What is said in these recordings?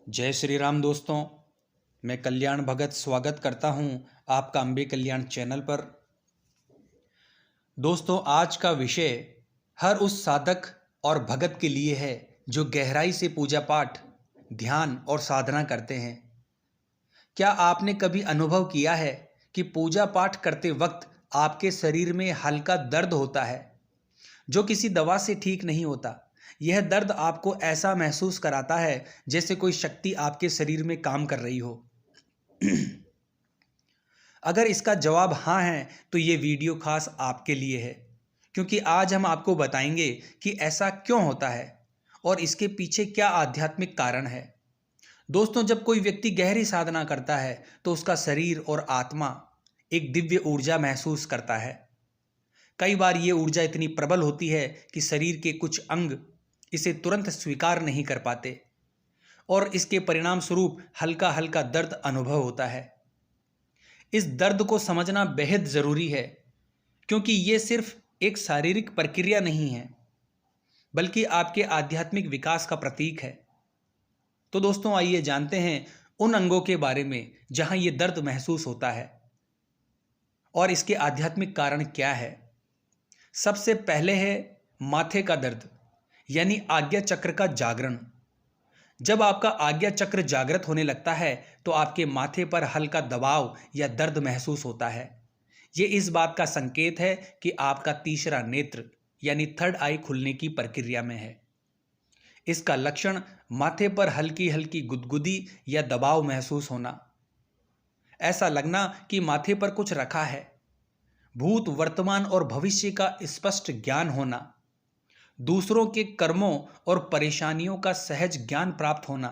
जय श्री राम दोस्तों। मैं कल्याण भगत स्वागत करता हूं आपका अम्बे कल्याण चैनल पर। दोस्तों, आज का विषय हर उस साधक और भगत के लिए है जो गहराई से पूजा पाठ, ध्यान और साधना करते हैं। क्या आपने कभी अनुभव किया है कि पूजा पाठ करते वक्त आपके शरीर में हल्का दर्द होता है जो किसी दवा से ठीक नहीं होता? यह दर्द आपको ऐसा महसूस कराता है जैसे कोई शक्ति आपके शरीर में काम कर रही हो। अगर इसका जवाब हाँ है तो ये वीडियो खास आपके लिए है, क्योंकि आज हम आपको बताएंगे कि ऐसा क्यों होता है और इसके पीछे क्या आध्यात्मिक कारण है। दोस्तों, जब कोई व्यक्ति गहरी साधना करता है तो उसका शरीर और आत्मा एक दिव्य ऊर्जा महसूस करता है। कई बार ये ऊर्जा इतनी प्रबल होती है कि शरीर के कुछ अंग इसे तुरंत स्वीकार नहीं कर पाते और इसके परिणाम स्वरूप हल्का हल्का दर्द अनुभव होता है। इस दर्द को समझना बेहद ज़रूरी है, क्योंकि ये सिर्फ एक शारीरिक प्रक्रिया नहीं है बल्कि आपके आध्यात्मिक विकास का प्रतीक है। तो दोस्तों, आइए जानते हैं उन अंगों के बारे में जहां ये दर्द महसूस होता है और इसके आध्यात्मिक कारण क्या है। सबसे पहले है माथे का दर्द, यानी आज्ञा चक्र का जागरण। जब आपका आज्ञा चक्र जागृत होने लगता है तो आपके माथे पर हल्का दबाव या दर्द महसूस होता है। ये इस बात का संकेत है कि आपका तीसरा नेत्र यानी थर्ड आई खुलने की प्रक्रिया में है। इसका लक्षण माथे पर हल्की हल्की गुदगुदी या दबाव महसूस होना, ऐसा लगना कि माथे पर कुछ रखा है, भूत, वर्तमान और भविष्य का स्पष्ट ज्ञान होना, दूसरों के कर्मों और परेशानियों का सहज ज्ञान प्राप्त होना।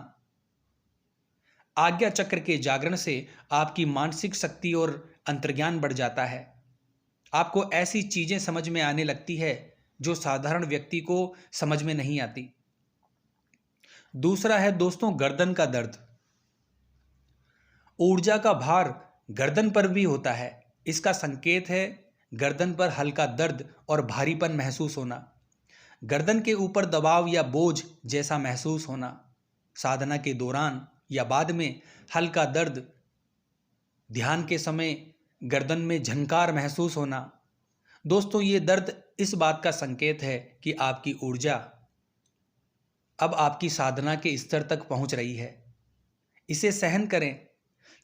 आज्ञा चक्र के जागरण से आपकी मानसिक शक्ति और अंतर्ज्ञान बढ़ जाता है। आपको ऐसी चीजें समझ में आने लगती है जो साधारण व्यक्ति को समझ में नहीं आती। दूसरा है दोस्तों गर्दन का दर्द। ऊर्जा का भार गर्दन पर भी होता है। इसका संकेत है गर्दन पर हल्का दर्द और भारीपन महसूस होना, गर्दन के ऊपर दबाव या बोझ जैसा महसूस होना, साधना के दौरान या बाद में हल्का दर्द, ध्यान के समय गर्दन में झनकार महसूस होना। दोस्तों, ये दर्द इस बात का संकेत है कि आपकी ऊर्जा अब आपकी साधना के स्तर तक पहुंच रही है। इसे सहन करें,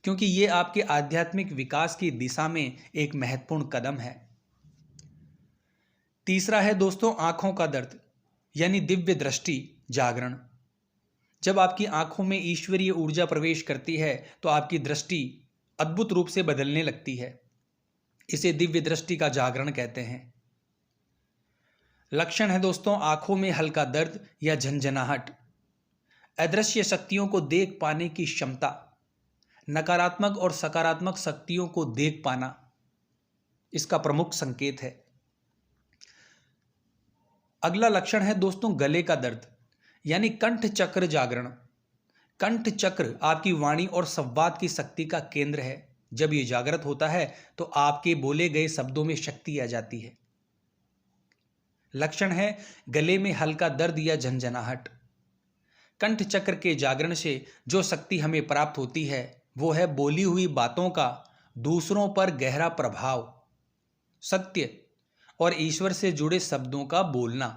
क्योंकि ये आपके आध्यात्मिक विकास की दिशा में एक महत्वपूर्ण कदम है। तीसरा है दोस्तों आंखों का दर्द, यानी दिव्य दृष्टि जागरण। जब आपकी आंखों में ईश्वरीय ऊर्जा प्रवेश करती है तो आपकी दृष्टि अद्भुत रूप से बदलने लगती है। इसे दिव्य दृष्टि का जागरण कहते हैं। लक्षण है दोस्तों आंखों में हल्का दर्द या झंझनाहट, अदृश्य शक्तियों को देख पाने की क्षमता, नकारात्मक और सकारात्मक शक्तियों को देख पाना इसका प्रमुख संकेत है। अगला लक्षण है दोस्तों गले का दर्द, यानी कंठ चक्र जागरण। कंठ चक्र आपकी वाणी और संवाद की शक्ति का केंद्र है। जब ये जागृत होता है तो आपके बोले गए शब्दों में शक्ति आ जाती है। लक्षण है गले में हल्का दर्द या झंझनाहट। कंठ चक्र के जागरण से जो शक्ति हमें प्राप्त होती है वो है बोली हुई बातों का दूसरों पर गहरा प्रभाव, सत्य और ईश्वर से जुड़े शब्दों का बोलना,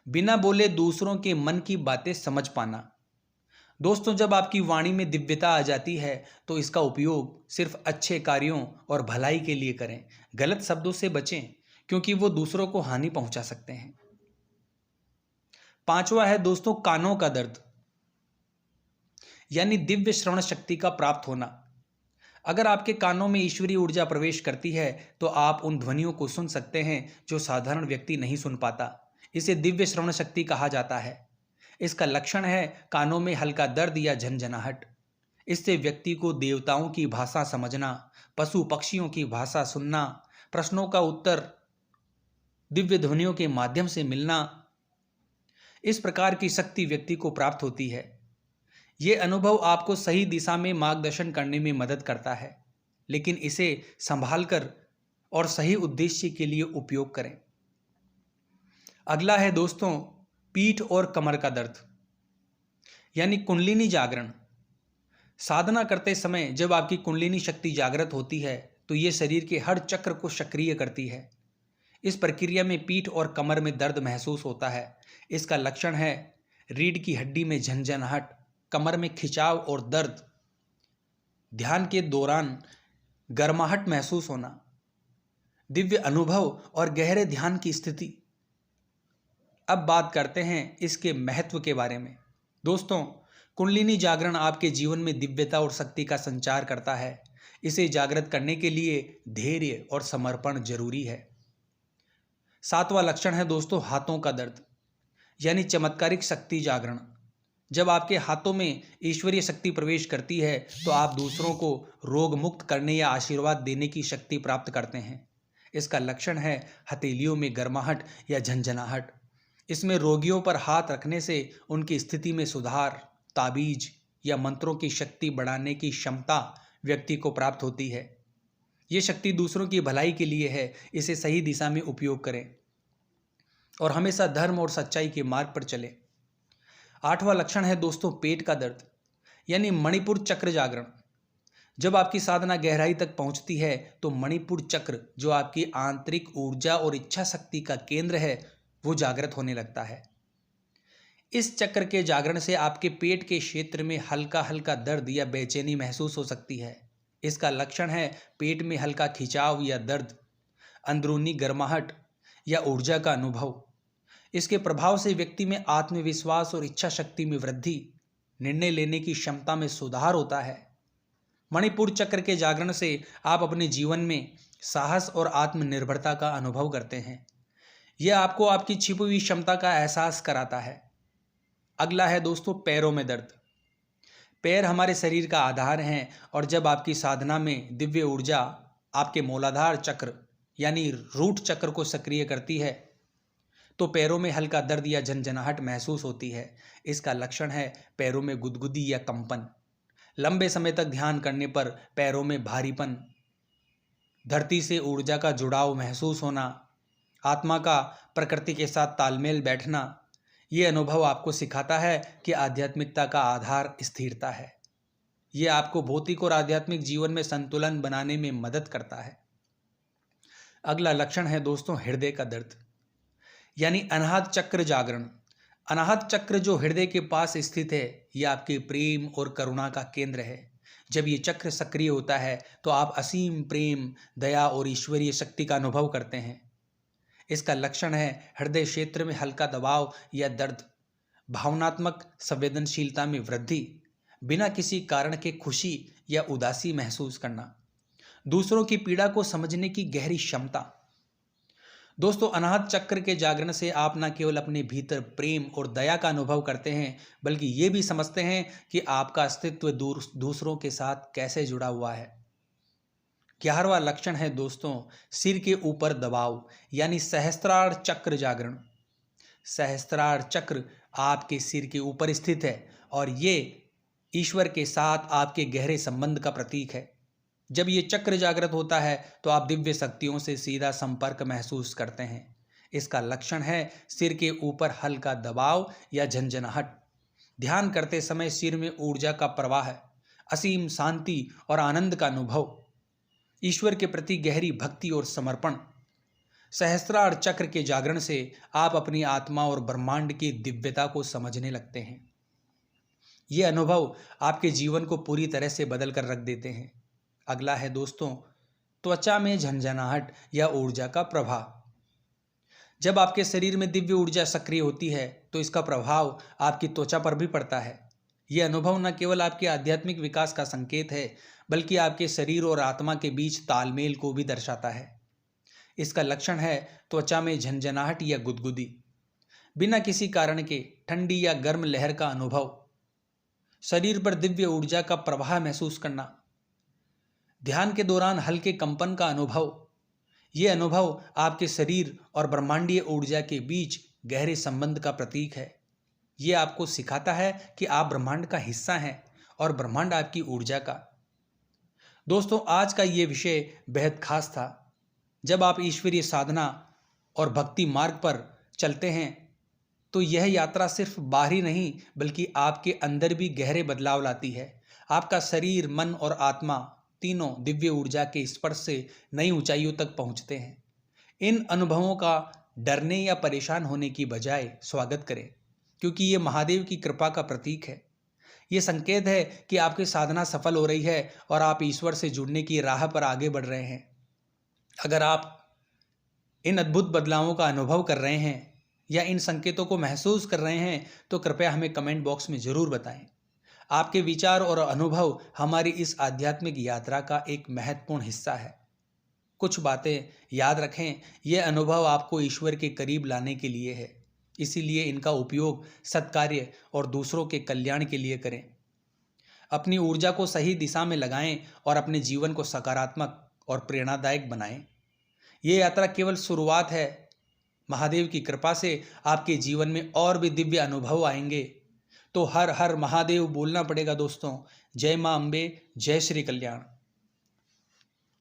बिना बोले दूसरों के मन की बातें समझ पाना। दोस्तों, जब आपकी वाणी में दिव्यता आ जाती है तो इसका उपयोग सिर्फ अच्छे कार्यों और भलाई के लिए करें। गलत शब्दों से बचें, क्योंकि वो दूसरों को हानि पहुंचा सकते हैं। पांचवा है दोस्तों कानों का दर्द, यानी दिव्य श्रवण शक्ति का प्राप्त होना। अगर आपके कानों में ईश्वरीय ऊर्जा प्रवेश करती है तो आप उन ध्वनियों को सुन सकते हैं जो साधारण व्यक्ति नहीं सुन पाता। इसे दिव्य श्रवण शक्ति कहा जाता है। इसका लक्षण है कानों में हल्का दर्द या झंझनाहट। इससे व्यक्ति को देवताओं की भाषा समझना, पशु पक्षियों की भाषा सुनना, प्रश्नों का उत्तर दिव्य ध्वनियों के माध्यम से मिलना, इस प्रकार की शक्ति व्यक्ति को प्राप्त होती है। ये अनुभव आपको सही दिशा में मार्गदर्शन करने में मदद करता है, लेकिन इसे संभालकर और सही उद्देश्य के लिए उपयोग करें। अगला है दोस्तों पीठ और कमर का दर्द, यानी कुंडलिनी जागरण। साधना करते समय जब आपकी कुंडलिनी शक्ति जागृत होती है तो ये शरीर के हर चक्र को सक्रिय करती है। इस प्रक्रिया में पीठ और कमर में दर्द महसूस होता है। इसका लक्षण है रीढ़ की हड्डी में झंझनाहट, कमर में खिंचाव और दर्द, ध्यान के दौरान गर्माहट महसूस होना, दिव्य अनुभव और गहरे ध्यान की स्थिति। अब बात करते हैं इसके महत्व के बारे में। दोस्तों, कुंडलिनी जागरण आपके जीवन में दिव्यता और शक्ति का संचार करता है। इसे जागृत करने के लिए धैर्य और समर्पण जरूरी है। 7वां लक्षण है दोस्तों हाथों का दर्द, यानी चमत्कारिक शक्ति जागरण। जब आपके हाथों में ईश्वरीय शक्ति प्रवेश करती है तो आप दूसरों को रोग मुक्त करने या आशीर्वाद देने की शक्ति प्राप्त करते हैं। इसका लक्षण है हथेलियों में गर्माहट या झंझनाहट। इसमें रोगियों पर हाथ रखने से उनकी स्थिति में सुधार, ताबीज या मंत्रों की शक्ति बढ़ाने की क्षमता व्यक्ति को प्राप्त होती है। ये शक्ति दूसरों की भलाई के लिए है। इसे सही दिशा में उपयोग करें और हमेशा धर्म और सच्चाई के मार्ग पर चलें। 8वां लक्षण है दोस्तों पेट का दर्द, यानी मणिपुर चक्र जागरण। जब आपकी साधना गहराई तक पहुंचती है तो मणिपुर चक्र, जो आपकी आंतरिक ऊर्जा और इच्छा शक्ति का केंद्र है, वो जागृत होने लगता है। इस चक्र के जागरण से आपके पेट के क्षेत्र में हल्का हल्का दर्द या बेचैनी महसूस हो सकती है। इसका लक्षण है पेट में हल्का खिंचाव या दर्द, अंदरूनी गर्माहट या ऊर्जा का अनुभव। इसके प्रभाव से व्यक्ति में आत्मविश्वास और इच्छा शक्ति में वृद्धि, निर्णय लेने की क्षमता में सुधार होता है। मणिपुर चक्र के जागरण से आप अपने जीवन में साहस और आत्मनिर्भरता का अनुभव करते हैं। यह आपको आपकी छिपी हुई क्षमता का एहसास कराता है। अगला है दोस्तों पैरों में दर्द। पैर हमारे शरीर का आधार हैं और जब आपकी साधना में दिव्य ऊर्जा आपके मूलाधार चक्र यानी रूट चक्र को सक्रिय करती है तो पैरों में हल्का दर्द या झंझनाहट महसूस होती है। इसका लक्षण है पैरों में गुदगुदी या कंपन, लंबे समय तक ध्यान करने पर पैरों में भारीपन, धरती से ऊर्जा का जुड़ाव महसूस होना, आत्मा का प्रकृति के साथ तालमेल बैठना। ये अनुभव आपको सिखाता है कि आध्यात्मिकता का आधार स्थिरता है। ये आपको भौतिक और आध्यात्मिक जीवन में संतुलन बनाने में मदद करता है। अगला लक्षण है दोस्तों हृदय का दर्द, यानी अनाहत चक्र जागरण। अनाहत चक्र जो हृदय के पास स्थित है, यह आपके प्रेम और करुणा का केंद्र है। जब ये चक्र सक्रिय होता है तो आप असीम प्रेम, दया और ईश्वरीय शक्ति का अनुभव करते हैं। इसका लक्षण है हृदय क्षेत्र में हल्का दबाव या दर्द, भावनात्मक संवेदनशीलता में वृद्धि, बिना किसी कारण के खुशी या उदासी महसूस करना, दूसरों की पीड़ा को समझने की गहरी क्षमता। दोस्तों, अनाहत चक्र के जागरण से आप न केवल अपने भीतर प्रेम और दया का अनुभव करते हैं बल्कि ये भी समझते हैं कि आपका अस्तित्व दूसरों के साथ कैसे जुड़ा हुआ है। 11वां लक्षण है दोस्तों सिर के ऊपर दबाव, यानी सहस्त्रार चक्र जागरण। सहस्त्रार चक्र आपके सिर के ऊपर स्थित है और ये ईश्वर के साथ आपके गहरे संबंध का प्रतीक है। जब ये चक्र जागृत होता है तो आप दिव्य शक्तियों से सीधा संपर्क महसूस करते हैं। इसका लक्षण है सिर के ऊपर हल्का दबाव या झंझनाहट। ध्यान करते समय सिर में ऊर्जा का प्रवाह, असीम शांति और आनंद का अनुभव, ईश्वर के प्रति गहरी भक्ति और समर्पण। सहस्त्रार चक्र के जागरण से आप अपनी आत्मा और ब्रह्मांड की दिव्यता को समझने लगते हैं। ये अनुभव आपके जीवन को पूरी तरह से बदल कर रख देते हैं। अगला है दोस्तों त्वचा में झंझनाहट या ऊर्जा का प्रभाव। जब आपके शरीर में दिव्य ऊर्जा सक्रिय होती है तो इसका प्रभाव आपकी त्वचा पर भी पड़ता है। यह अनुभव न केवल आपके आध्यात्मिक विकास का संकेत है बल्कि आपके शरीर और आत्मा के बीच तालमेल को भी दर्शाता है। इसका लक्षण है त्वचा में झंझनाहट या गुदगुदी, बिना किसी कारण के ठंडी या गर्म लहर का अनुभव, शरीर पर दिव्य ऊर्जा का प्रवाह महसूस करना, ध्यान के दौरान हल्के कंपन का अनुभव। ये अनुभव आपके शरीर और ब्रह्मांडीय ऊर्जा के बीच गहरे संबंध का प्रतीक है। ये आपको सिखाता है कि आप ब्रह्मांड का हिस्सा हैं और ब्रह्मांड आपकी ऊर्जा का। दोस्तों, आज का ये विषय बेहद खास था। जब आप ईश्वरीय साधना और भक्ति मार्ग पर चलते हैं तो यह यात्रा सिर्फ बाहरी नहीं बल्कि आपके अंदर भी गहरे बदलाव लाती है। आपका शरीर, मन और आत्मा तीनों दिव्य ऊर्जा के स्पर्श से नई ऊंचाइयों तक पहुंचते हैं। इन अनुभवों का डरने या परेशान होने की बजाय स्वागत करें, क्योंकि ये महादेव की कृपा का प्रतीक है। ये संकेत है कि आपकी साधना सफल हो रही है और आप ईश्वर से जुड़ने की राह पर आगे बढ़ रहे हैं। अगर आप इन अद्भुत बदलावों का अनुभव कर रहे हैं या इन संकेतों को महसूस कर रहे हैं तो कृपया हमें कमेंट बॉक्स में ज़रूर बताएं। आपके विचार और अनुभव हमारी इस आध्यात्मिक यात्रा का एक महत्वपूर्ण हिस्सा है। कुछ बातें याद रखें, यह अनुभव आपको ईश्वर के करीब लाने के लिए है, इसीलिए इनका उपयोग सत्कार्य और दूसरों के कल्याण के लिए करें। अपनी ऊर्जा को सही दिशा में लगाएं और अपने जीवन को सकारात्मक और प्रेरणादायक बनाएं। ये यात्रा केवल शुरुआत है। महादेव की कृपा से आपके जीवन में और भी दिव्य अनुभव आएंगे। तो हर हर महादेव बोलना पड़ेगा दोस्तों। जय मां अम्बे, जय श्री कल्याण।